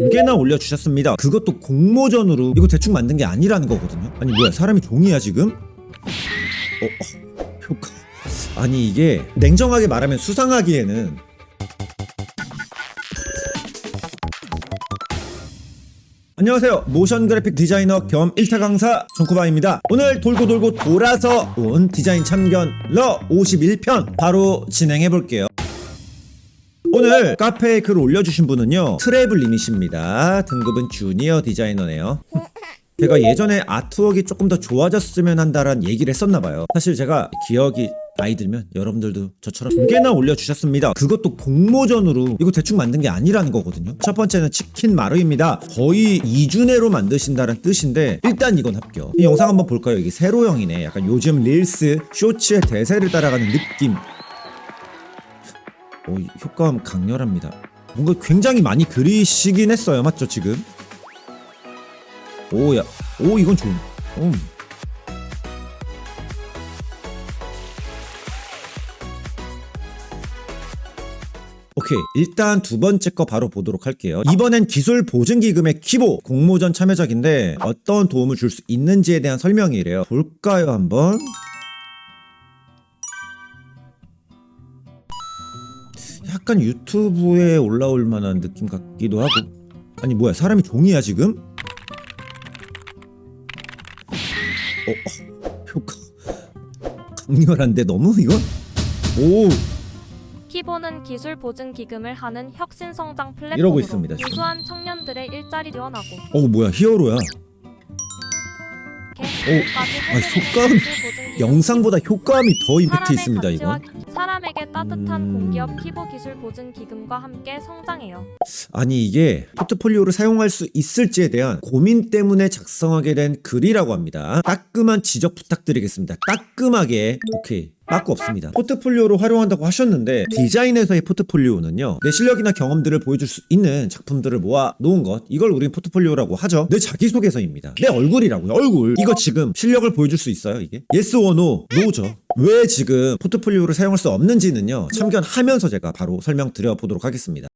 2개나 올려주셨습니다. 그것도 공모전으로. 이거 대충 만든 게 아니라는 거거든요. 아니 뭐야, 사람이 종이야 지금? 효과. 아니 이게 냉정하게 말하면 수상하기에는 안녕하세요, 모션 그래픽 디자이너 겸 1타 강사 정코바입니다. 오늘 돌고 돌고 돌아서 온 디자인 참견 러 51편 바로 진행해 볼게요. 오늘 카페에 글 올려주신 분은요, 트래블님이십니다. 등급은 주니어 디자이너네요. 제가 예전에 아트웍이 조금 더 좋아졌으면 한다란 얘기를 했었나봐요. 사실 제가 기억이 나이 들면 여러분들도 저처럼 2개나 올려주셨습니다. 그것도 공모전으로. 이거 대충 만든 게 아니라는 거거든요. 첫 번째는 치킨 마루입니다. 거의 2주 내로 만드신다는 뜻인데 일단 이건 합격. 이 영상 한번 볼까요? 이게 세로형이네. 약간 요즘 릴스 쇼츠의 대세를 따라가는 느낌. 효과음 강렬합니다. 뭔가 굉장히 많이 그리시긴 했어요. 맞죠 지금? 오야, 오 이건 좋은. 오케이, 일단 두 번째 거 바로 보도록 할게요. 이번엔 기술 보증기금의 키보 공모전 참여작인데 어떤 도움을 줄 수 있는지에 대한 설명이래요. 볼까요 한번? 약간 유튜브에 올라올 만한 느낌 같기도 하고. 아니 뭐야, 사람이 종이야 지금? 효과 강렬한데 너무 이건? 오, 키보는 기술 보증 기금을 하는 혁신 성장 플랫폼으로 이러고 있습니다, 지금. 우수한 청년들의 일자리 지원하고 뭐야, 히어로야. 효과음, 영상보다 효과음이 더 임팩트 있습니다 이건. 사람에게 따뜻한 공기업 키보 기술 보증 기금과 함께 성장해요. 아니 이게 포트폴리오를 사용할 수 있을지에 대한 고민 때문에 작성하게 된 글이라고 합니다. 따끔한 지적 부탁드리겠습니다. 따끔하게. 오케이, 빠꾸 없습니다. 포트폴리오로 활용한다고 하셨는데 디자인에서의 포트폴리오는요, 내 실력이나 경험들을 보여줄 수 있는 작품들을 모아 놓은 것, 이걸 우린 포트폴리오라고 하죠. 내 자기소개서입니다. 내 얼굴이라고요. 얼굴. 이거 지금 실력을 보여줄 수 있어요 이게? Yes or no? No죠. 왜 지금 포트폴리오를 사용할 수 없는지는요, 참견하면서 제가 바로 설명드려 보도록 하겠습니다.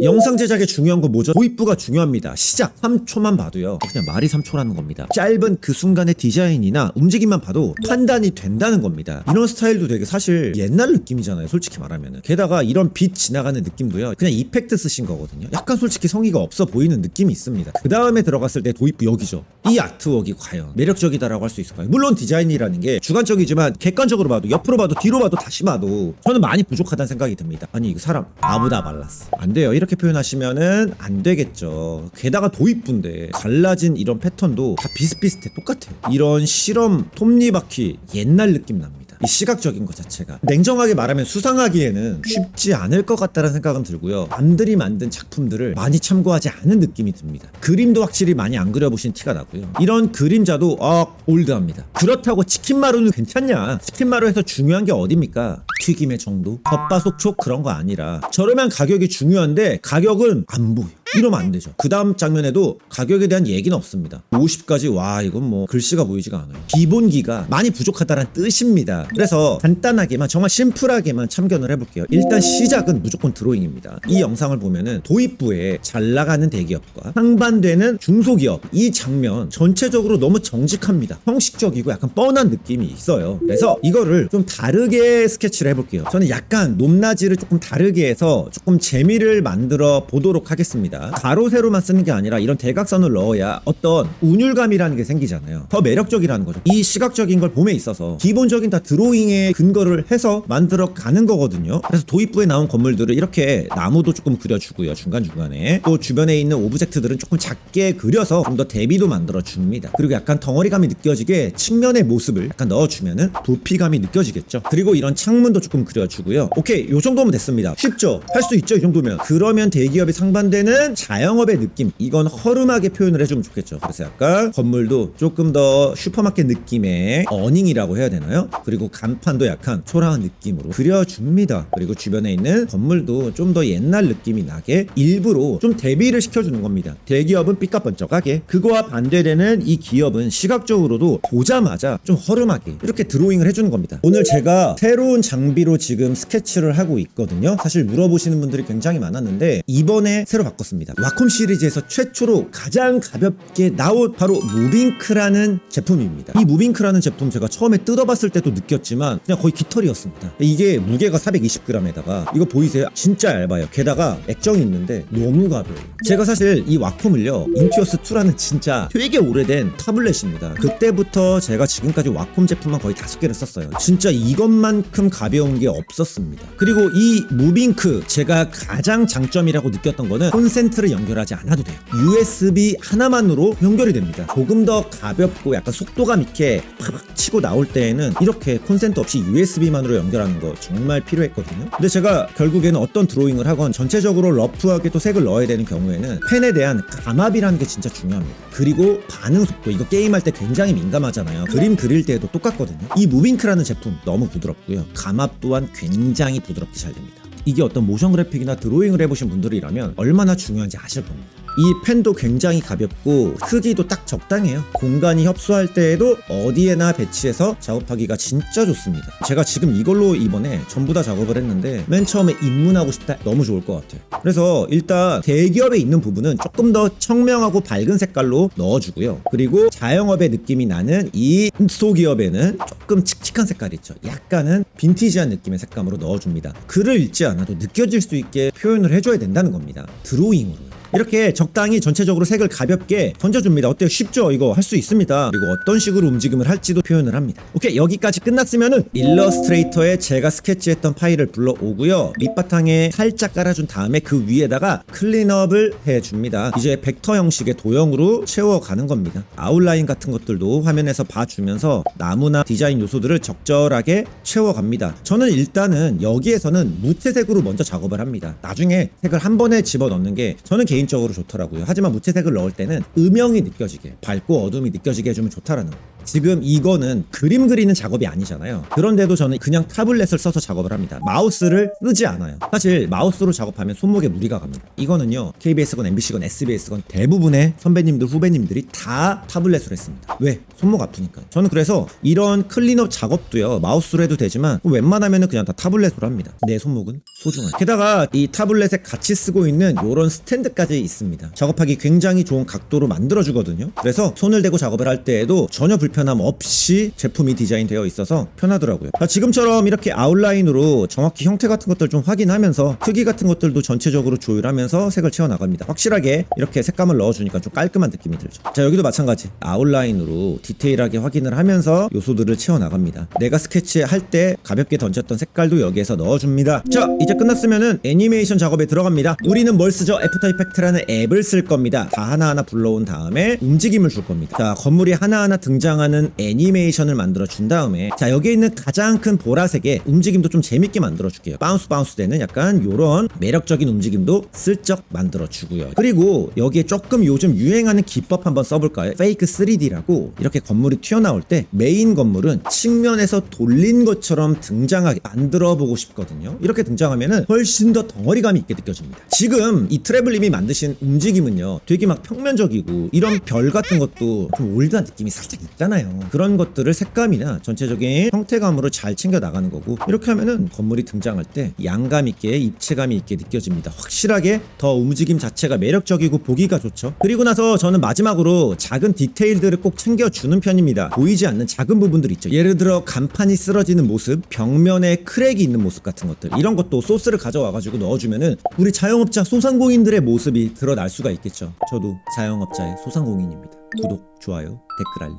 영상 제작에 중요한 건 뭐죠? 도입부가 중요합니다. 시작 3초만 봐도요, 그냥 말이 3초라는 겁니다. 짧은 그 순간의 디자인이나 움직임만 봐도 판단이 된다는 겁니다. 이런 스타일도 되게 사실 옛날 느낌이잖아요 솔직히 말하면은. 게다가 이런 빛 지나가는 느낌도요, 그냥 이펙트 쓰신 거거든요. 약간 솔직히 성의가 없어 보이는 느낌이 있습니다. 그 다음에 들어갔을 때 도입부 여기죠. 이 아트웍이 과연 매력적이다라고 할 수 있을까요? 물론 디자인이라는 게 주관적이지만 객관적으로 봐도, 옆으로 봐도, 뒤로 봐도, 다시 봐도 저는 많이 부족하다는 생각이 듭니다. 아니 이거 사람 아부다 말랐어. 안 돼요. 이렇게 표현하시면은 안 되겠죠. 게다가 도입부인데 갈라진 이런 패턴도 다 비슷비슷해. 똑같아요. 이런 실험 톱니바퀴 옛날 느낌 납니다. 이 시각적인 것 자체가 냉정하게 말하면 수상하기에는 쉽지 않을 것 같다는 생각은 들고요. 남들이 만든 작품들을 많이 참고하지 않은 느낌이 듭니다. 그림도 확실히 많이 안 그려보신 티가 나고요. 이런 그림자도 올드합니다. 그렇다고 치킨마루는 괜찮냐? 치킨마루에서 중요한 게 어딥니까? 튀김의 정도? 겉바속촉 그런 거 아니라. 저렴한 가격이 중요한데 가격은 안 보여. 이러면 안 되죠. 그 다음 장면에도 가격에 대한 얘기는 없습니다. 50까지 와, 이건 뭐 글씨가 보이지가 않아요. 기본기가 많이 부족하다는 뜻입니다. 그래서 간단하게만, 정말 심플하게만 참견을 해볼게요. 일단 시작은 무조건 드로잉입니다. 이 영상을 보면은 도입부에 잘 나가는 대기업과 상반되는 중소기업, 이 장면 전체적으로 너무 정직합니다. 형식적이고 약간 뻔한 느낌이 있어요. 그래서 이거를 좀 다르게 스케치를 해볼게요. 저는 약간 높낮이를 조금 다르게 해서 조금 재미를 만들어 보도록 하겠습니다. 가로 세로만 쓰는 게 아니라 이런 대각선을 넣어야 어떤 운율감이라는 게 생기잖아요. 더 매력적이라는 거죠. 이 시각적인 걸 봄에 있어서 기본적인 다 드로잉에 근거를 해서 만들어 가는 거거든요. 그래서 도입부에 나온 건물들을 이렇게 나무도 조금 그려주고요, 중간중간에. 또 주변에 있는 오브젝트들은 조금 작게 그려서 좀 더 대비도 만들어 줍니다. 그리고 약간 덩어리감이 느껴지게 측면의 모습을 약간 넣어주면은 도피감이 느껴지겠죠. 그리고 이런 창문도 조금 그려주고요. 오케이, 요 정도면 됐습니다. 쉽죠? 할 수 있죠 이 정도면. 그러면 대기업이 상반되는 자영업의 느낌, 이건 허름하게 표현을 해주면 좋겠죠. 그래서 약간 건물도 조금 더 슈퍼마켓 느낌의 어닝이라고 해야 되나요? 그리고 간판도 약간 초라한 느낌으로 그려줍니다. 그리고 주변에 있는 건물도 좀 더 옛날 느낌이 나게 일부러 좀 대비를 시켜주는 겁니다. 대기업은 삐까번쩍하게, 그거와 반대되는 이 기업은 시각적으로도 보자마자 좀 허름하게 이렇게 드로잉을 해주는 겁니다. 오늘 제가 새로운 장비로 지금 스케치를 하고 있거든요. 사실 물어보시는 분들이 굉장히 많았는데 이번에 새로 바꿨습니다. 제품입니다. 와콤 시리즈에서 최초로 가장 가볍게 나온 바로 무빙크라는 제품입니다. 이 무빙크라는 제품 제가 처음에 뜯어봤을 때도 느꼈지만 그냥 거의 깃털이었습니다. 이게 무게가 420g에다가 이거 보이세요? 진짜 얇아요. 게다가 액정이 있는데 너무 가벼워요. 제가 사실 이 와콤을요, 인투어스2라는 진짜 되게 오래된 타블렛입니다. 그때부터 제가 지금까지 와콤 제품만 거의 5개를 썼어요. 진짜 이것만큼 가벼운 게 없었습니다. 그리고 이 무빙크 제가 가장 장점이라고 느꼈던 거는 콘센트를 연결하지 않아도 돼요. USB 하나만으로 연결이 됩니다. 조금 더 가볍고 약간 속도감 있게 팍 치고 나올 때에는 이렇게 콘센트 없이 USB만으로 연결하는 거 정말 필요했거든요. 근데 제가 결국에는 어떤 드로잉을 하건 전체적으로 러프하게 또 색을 넣어야 되는 경우에는 펜에 대한 감압이라는 게 진짜 중요합니다. 그리고 반응 속도, 이거 게임할 때 굉장히 민감하잖아요. 그림 그릴 때에도 똑같거든요. 이 무빙크라는 제품 너무 부드럽고요. 감압 또한 굉장히 부드럽게 잘 됩니다. 이게 어떤 모션 그래픽이나 드로잉을 해보신 분들이라면 얼마나 중요한지 아실 겁니다. 이 펜도 굉장히 가볍고 크기도 딱 적당해요. 공간이 협소할 때에도 어디에나 배치해서 작업하기가 진짜 좋습니다. 제가 지금 이걸로 이번에 전부 다 작업을 했는데 맨 처음에 입문하고 싶다, 너무 좋을 것 같아요. 그래서 일단 대기업에 있는 부분은 조금 더 청명하고 밝은 색깔로 넣어주고요. 그리고 자영업의 느낌이 나는 이 소기업에는 조금 칙칙한 색깔 있죠. 약간은 빈티지한 느낌의 색감으로 넣어줍니다. 글을 읽지 않아도 느껴질 수 있게 표현을 해줘야 된다는 겁니다. 드로잉으로. 이렇게 적당히 전체적으로 색을 가볍게 던져줍니다. 어때요? 쉽죠? 이거 할 수 있습니다. 그리고 어떤 식으로 움직임을 할지도 표현을 합니다. 오케이, 여기까지 끝났으면은 일러스트레이터에 제가 스케치했던 파일을 불러오고요. 밑바탕에 살짝 깔아준 다음에 그 위에다가 클린업을 해줍니다. 이제 벡터 형식의 도형으로 채워가는 겁니다. 아웃라인 같은 것들도 화면에서 봐주면서 나무나 디자인 요소들을 적절하게 채워갑니다. 저는 일단은 여기에서는 무채색으로 먼저 작업을 합니다. 나중에 색을 한 번에 집어넣는 게 저는 개인적으로 좋더라고요. 하지만 무채색을 넣을 때는 음영이 느껴지게, 밝고 어둠이 느껴지게 해주면 좋다라는 거예요. 지금 이거는 그림 그리는 작업이 아니잖아요. 그런데도 저는 그냥 타블렛을 써서 작업을 합니다. 마우스를 쓰지 않아요. 사실 마우스로 작업하면 손목에 무리가 갑니다. 이거는요, KBS건 MBC건 SBS건 대부분의 선배님들 후배님들이 다 타블렛으로 했습니다. 왜? 손목 아프니까. 저는 그래서 이런 클린업 작업도요, 마우스로 해도 되지만 웬만하면은 그냥 다 타블렛으로 합니다. 내 손목은 소중한. 게다가 이 타블렛에 같이 쓰고 있는 이런 스탠드까지 있습니다. 작업하기 굉장히 좋은 각도로 만들어주거든요. 그래서 손을 대고 작업을 할 때에도 전혀 불편함 없이 제품이 디자인되어 있어서 편하더라고요. 지금처럼 이렇게 아웃라인으로 정확히 형태 같은 것들 좀 확인하면서 크기 같은 것들도 전체적으로 조율하면서 색을 채워나갑니다. 확실하게 이렇게 색감을 넣어주니까 좀 깔끔한 느낌이 들죠. 자, 여기도 마찬가지. 아웃라인으로 디테일하게 확인을 하면서 요소들을 채워나갑니다. 내가 스케치할 때 가볍게 던졌던 색깔도 여기에서 넣어줍니다. 자, 이제 끝났으면은 애니메이션 작업에 들어갑니다. 우리는 뭘 쓰죠? 애프터 이펙트라는 앱을 쓸 겁니다. 다 하나하나 불러온 다음에 움직임을 줄 겁니다. 자, 건물이 하나하나 등장하는 애니메이션을 만들어 준 다음에, 자, 여기에 있는 가장 큰 보라색의 움직임도 좀 재밌게 만들어 줄게요. 바운스 되는 약간 요런 매력적인 움직임도 슬쩍 만들어 주고요. 그리고 여기에 조금 요즘 유행하는 기법 한번 써볼까요? 페이크 3D라고, 이렇게 건물이 튀어나올 때 메인 건물은 측면에서 돌린 것처럼 등장하게 만들어 보고 싶거든요. 이렇게 등장하면은 훨씬 더 덩어리감이 있게 느껴집니다. 지금 이 트래블님이 만드신 움직임은요, 되게 막 평면적이고 이런 별 같은 것도 좀 올드한 느낌이 살짝 있잖아요. 그런 것들을 색감이나 전체적인 형태감으로 잘 챙겨 나가는 거고, 이렇게 하면은 건물이 등장할 때 양감 있게, 입체감이 있게 느껴집니다. 확실하게 더 움직임 자체가 매력적이고 보기가 좋죠. 그리고 나서 저는 마지막으로 작은 디테일들을 꼭 챙겨주는 편입니다. 보이지 않는 작은 부분들 있죠. 예를 들어 간판이 쓰러지는 모습, 벽면에 크랙이 있는 모습 같은 것들, 이런 것도 소스를 가져와가지고 넣어주면은 우리 자영업자 소상공인들의 모습이 드러날 수가 있겠죠. 저도 자영업자의 소상공인입니다. 구독, 좋아요, 댓글 알림.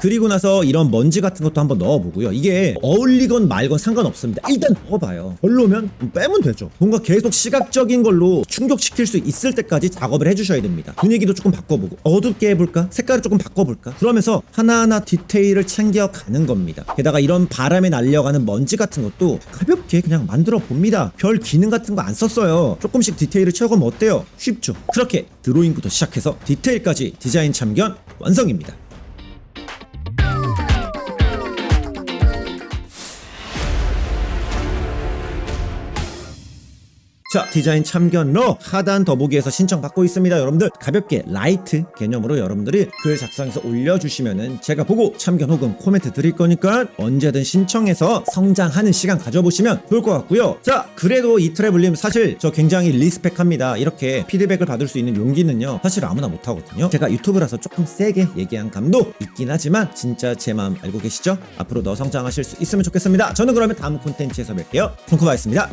그리고 나서 이런 먼지 같은 것도 한번 넣어보고요. 이게 어울리건 말건 상관없습니다. 일단 넣어봐요. 별로면 빼면 되죠. 뭔가 계속 시각적인 걸로 충족시킬 수 있을 때까지 작업을 해주셔야 됩니다. 분위기도 조금 바꿔보고, 어둡게 해볼까? 색깔을 조금 바꿔볼까? 그러면서 하나하나 디테일을 챙겨가는 겁니다. 게다가 이런 바람에 날려가는 먼지 같은 것도 가볍게 그냥 만들어 봅니다. 별 기능 같은 거 안 썼어요. 조금씩 디테일을 채워가면 어때요? 쉽죠? 그렇게 드로잉부터 시작해서 디테일까지 디자인 참견 완성입니다. 자, 디자인 참견러 하단 더보기에서 신청받고 있습니다. 여러분들 가볍게 라이트 개념으로 여러분들이 글 작성해서 올려주시면은 제가 보고 참견 혹은 코멘트 드릴 거니까 언제든 신청해서 성장하는 시간 가져보시면 좋을 것 같고요. 자, 그래도 이 트래블님 사실 저 굉장히 리스펙합니다. 이렇게 피드백을 받을 수 있는 용기는요 사실 아무나 못하거든요. 제가 유튜브라서 조금 세게 얘기한 감도 있긴 하지만 진짜 제 마음 알고 계시죠? 앞으로 더 성장하실 수 있으면 좋겠습니다. 저는 그러면 다음 콘텐츠에서 뵐게요. 손코바였습니다.